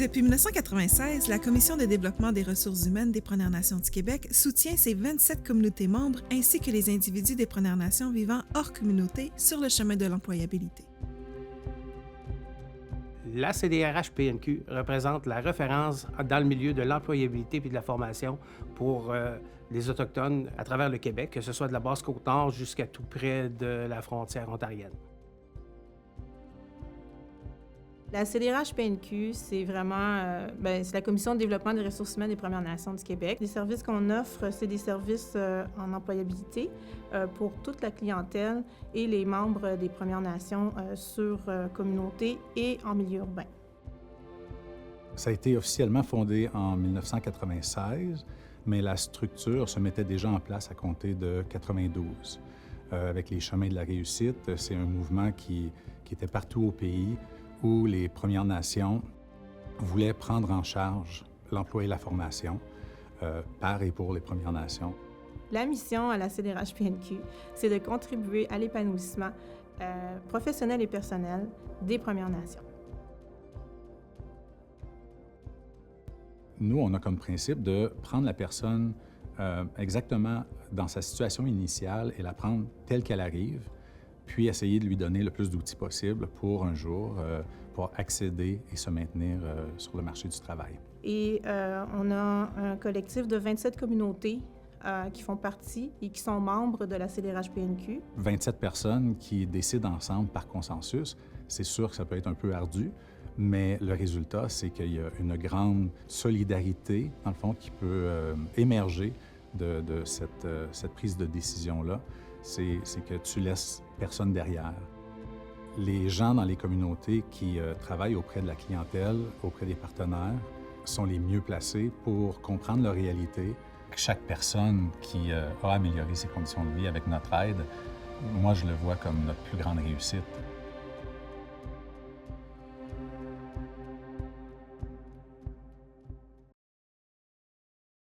Depuis 1996, la Commission de développement des ressources humaines des Premières Nations du Québec soutient ses 27 communautés membres ainsi que les individus des Premières Nations vivant hors communauté sur le chemin de l'employabilité. La CDRH-PNQ représente la référence dans le milieu de l'employabilité et de la formation pour les Autochtones à travers le Québec, que ce soit de la Basse-Côte-Nord jusqu'à tout près de la frontière ontarienne. La CDRH-PNQ, c'est vraiment c'est la Commission de développement des ressources humaines des Premières Nations du Québec. Les services qu'on offre, c'est des services en employabilité pour toute la clientèle et les membres des Premières Nations sur communauté et en milieu urbain. Ça a été officiellement fondé en 1996, mais la structure se mettait déjà en place à compter de 92. Avec les Chemins de la réussite, c'est un mouvement qui était partout au pays, où les Premières Nations voulaient prendre en charge l'emploi et la formation par et pour les Premières Nations. La mission à la CDRH-PNQ, c'est de contribuer à l'épanouissement professionnel et personnel des Premières Nations. Nous, on a comme principe de prendre la personne exactement dans sa situation initiale et la prendre telle qu'elle arrive, puis essayer de lui donner le plus d'outils possible pour un jour pouvoir accéder et se maintenir sur le marché du travail. Et on a un collectif de 27 communautés qui font partie et qui sont membres de la CDRH-PNQ. 27 personnes qui décident ensemble par consensus. C'est sûr que ça peut être un peu ardu, mais le résultat, c'est qu'il y a une grande solidarité, dans le fond, qui peut émerger de cette prise de décision-là. C'est que tu laisses personne derrière. Les gens dans les communautés qui travaillent auprès de la clientèle, auprès des partenaires, sont les mieux placés pour comprendre leur réalité. Chaque personne qui a amélioré ses conditions de vie avec notre aide, moi, je le vois comme notre plus grande réussite.